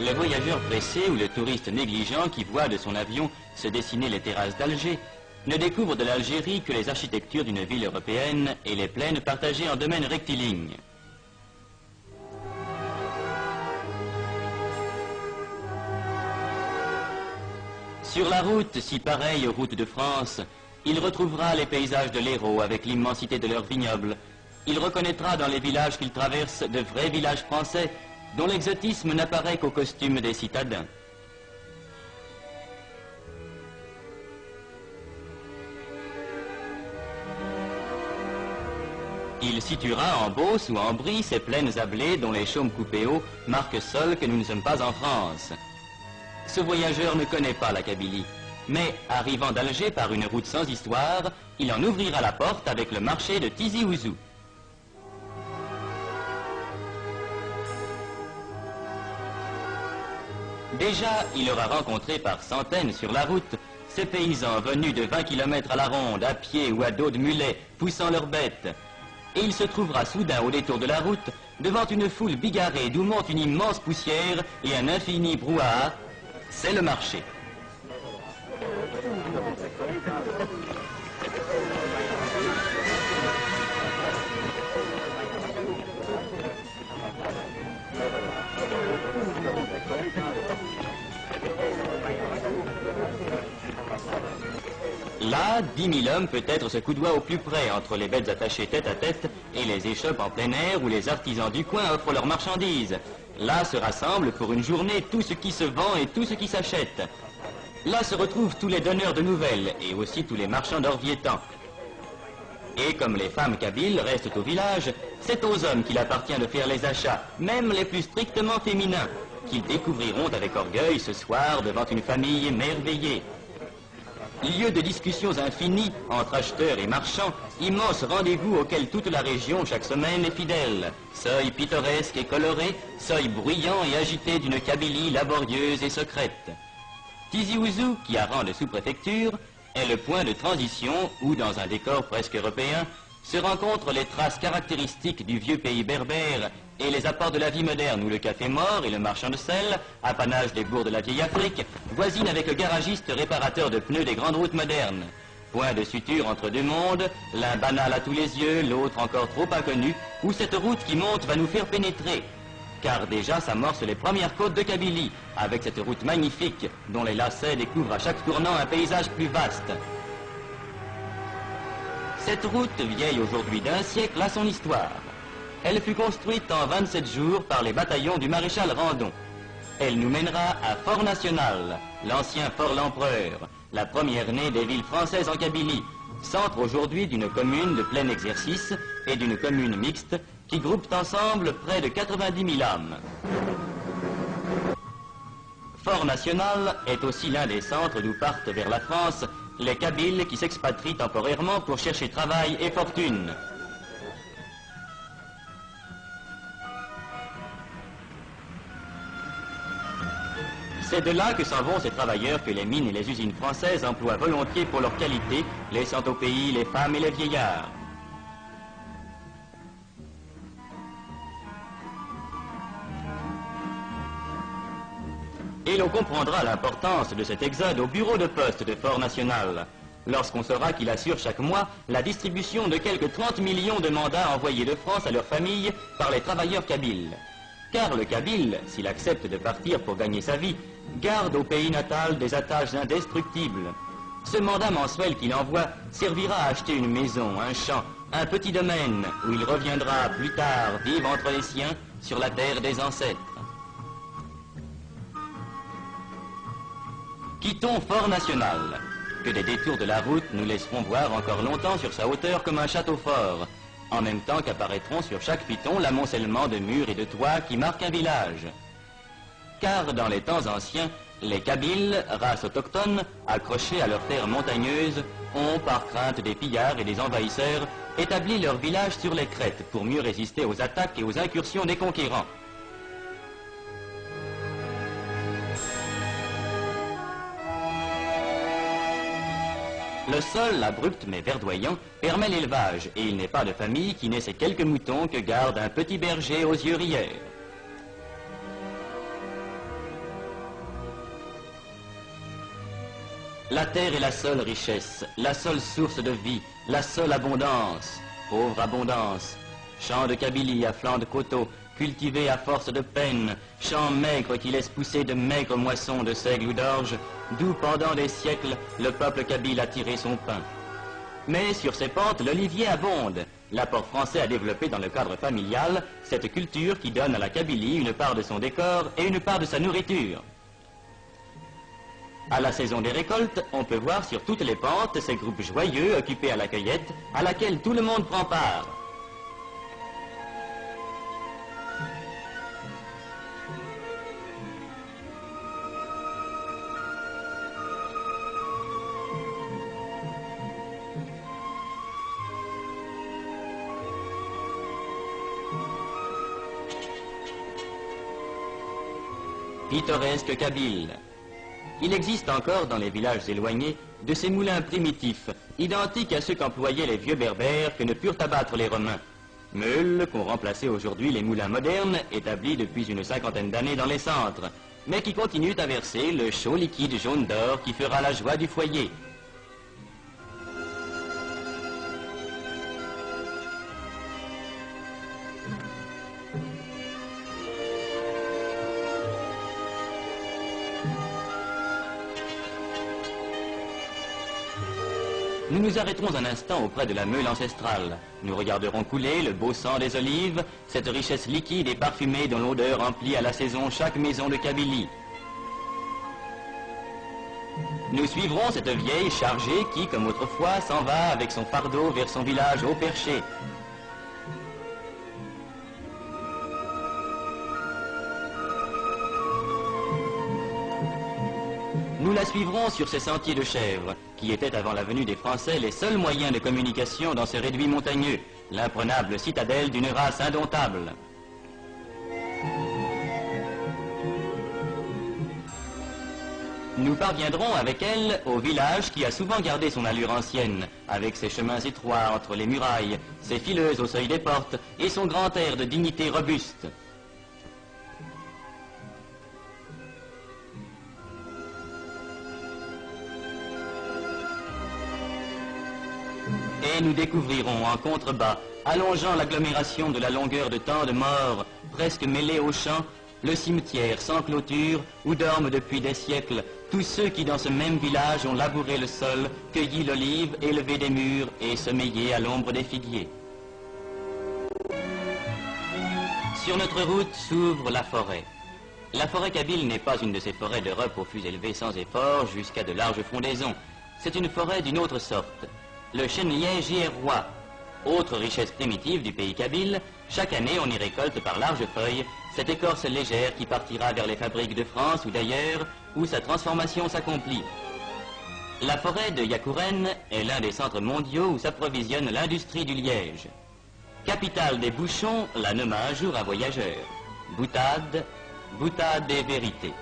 Le voyageur pressé ou le touriste négligent qui voit de son avion se dessiner les terrasses d'Alger ne découvre de l'Algérie que les architectures d'une ville européenne et les plaines partagées en domaines rectilignes. Sur la route, si pareille aux routes de France, il retrouvera les paysages de l'Hérault avec l'immensité de leurs vignobles. Il reconnaîtra dans les villages qu'il traverse de vrais villages français dont l'exotisme n'apparaît qu'au costume des citadins. Il situera en Beauce ou en Brie ces plaines à blé dont les chaumes coupés hauts marquent seul que nous ne sommes pas en France. Ce voyageur ne connaît pas la Kabylie, mais arrivant d'Alger par une route sans histoire, il en ouvrira la porte avec le marché de Tizi Ouzou. Déjà, il aura rencontré par centaines sur la route ces paysans venus de 20 km à la ronde, à pied ou à dos de mulet, poussant leurs bêtes. Et il se trouvera soudain au détour de la route, devant une foule bigarrée d'où monte une immense poussière et un infini brouhaha. C'est le marché. Là, 10 000 hommes peut-être se coudoient au plus près entre les bêtes attachées tête à tête et les échoppes en plein air où les artisans du coin offrent leurs marchandises. Là se rassemble pour une journée tout ce qui se vend et tout ce qui s'achète. Là se retrouvent tous les donneurs de nouvelles et aussi tous les marchands d'Orviétan. Et comme les femmes kabyles restent au village, c'est aux hommes qu'il appartient de faire les achats, même les plus strictement féminins, qu'ils découvriront avec orgueil ce soir devant une famille émerveillée. Lieu de discussions infinies entre acheteurs et marchands, immense rendez-vous auquel toute la région chaque semaine est fidèle. Seuil pittoresque et coloré, seuil bruyant et agité d'une Kabylie laborieuse et secrète. Tizi Ouzou, qui a rang de sous-préfecture, est le point de transition où, dans un décor presque européen, se rencontrent les traces caractéristiques du vieux pays berbère et les apports de la vie moderne où le café mort et le marchand de sel, apanage des bourgs de la vieille Afrique, voisinent avec le garagiste réparateur de pneus des grandes routes modernes. Point de suture entre deux mondes, l'un banal à tous les yeux, l'autre encore trop inconnu, où cette route qui monte va nous faire pénétrer. Car déjà s'amorcent les premières côtes de Kabylie, avec cette route magnifique dont les lacets découvrent à chaque tournant un paysage plus vaste. Cette route, vieille aujourd'hui d'un siècle, a son histoire. Elle fut construite en 27 jours par les bataillons du maréchal Randon. Elle nous mènera à Fort National, l'ancien Fort l'Empereur, la première née des villes françaises en Kabylie, centre aujourd'hui d'une commune de plein exercice et d'une commune mixte qui groupent ensemble près de 90 000 âmes. Fort National est aussi l'un des centres d'où partent vers la France les Kabyles qui s'expatrient temporairement pour chercher travail et fortune. C'est de là que s'en vont ces travailleurs que les mines et les usines françaises emploient volontiers pour leur qualité, laissant au pays les femmes et les vieillards. Et l'on comprendra l'importance de cet exode au bureau de poste de Fort National, lorsqu'on saura qu'il assure chaque mois la distribution de quelques 30 millions de mandats envoyés de France à leurs familles par les travailleurs kabyles. Car le Kabyle, s'il accepte de partir pour gagner sa vie, garde au pays natal des attaches indestructibles. Ce mandat mensuel qu'il envoie servira à acheter une maison, un champ, un petit domaine où il reviendra plus tard vivre entre les siens sur la terre des ancêtres. Quittons Fort National, que des détours de la route nous laisseront voir encore longtemps sur sa hauteur comme un château fort, en même temps qu'apparaîtront sur chaque piton l'amoncellement de murs et de toits qui marquent un village. Car dans les temps anciens, les Kabyles, race autochtone, accrochés à leurs terres montagneuses, ont, par crainte des pillards et des envahisseurs, établi leur village sur les crêtes pour mieux résister aux attaques et aux incursions des conquérants. Le sol, abrupt mais verdoyant, permet l'élevage, et il n'est pas de famille qui n'ait ces quelques moutons que garde un petit berger aux yeux rieurs. La terre est la seule richesse, la seule source de vie, la seule abondance. Pauvre abondance. Champs de Kabylie à flanc de coteaux, cultivés à force de peine, champs maigres qui laissent pousser de maigres moissons de seigle ou d'orge, d'où pendant des siècles le peuple kabyle a tiré son pain. Mais sur ces pentes, l'olivier abonde. L'apport français a développé dans le cadre familial cette culture qui donne à la Kabylie une part de son décor et une part de sa nourriture. À la saison des récoltes, on peut voir sur toutes les pentes ces groupes joyeux occupés à la cueillette, à laquelle tout le monde prend part. Pittoresque Kabyle. Il existe encore dans les villages éloignés de ces moulins primitifs, identiques à ceux qu'employaient les vieux berbères que ne purent abattre les Romains. Meules qu'ont remplacé aujourd'hui les moulins modernes, établis depuis une cinquantaine d'années dans les centres, mais qui continuent à verser le chaud liquide jaune d'or qui fera la joie du foyer. Nous nous arrêterons un instant auprès de la meule ancestrale. Nous regarderons couler le beau sang des olives, cette richesse liquide et parfumée dont l'odeur emplit à la saison chaque maison de Kabylie. Nous suivrons cette vieille chargée qui, comme autrefois, s'en va avec son fardeau vers son village haut perché. Nous la suivrons sur ces sentiers de chèvres, qui étaient avant la venue des Français les seuls moyens de communication dans ces réduits montagneux, l'imprenable citadelle d'une race indomptable. Nous parviendrons avec elle au village qui a souvent gardé son allure ancienne, avec ses chemins étroits entre les murailles, ses fileuses au seuil des portes et son grand air de dignité robuste. Et nous découvrirons en contrebas, allongeant l'agglomération de la longueur de tant de morts, presque mêlés aux champs, le cimetière sans clôture où dorment depuis des siècles tous ceux qui dans ce même village ont labouré le sol, cueilli l'olive, élevé des mûres et sommeillé à l'ombre des figuiers. Sur notre route s'ouvre la forêt. La forêt kabyle n'est pas une de ces forêts d'Europe aux fûts élevés sans effort jusqu'à de larges fondaisons. C'est une forêt d'une autre sorte. Le chêne-liège y est roi. Autre richesse primitive du pays kabyle, chaque année on y récolte par larges feuilles cette écorce légère qui partira vers les fabriques de France ou d'ailleurs où sa transformation s'accomplit. La forêt de Yakouren est l'un des centres mondiaux où s'approvisionne l'industrie du liège. Capitale des bouchons, la nomma un jour un voyageur. Boutade, boutade des vérités.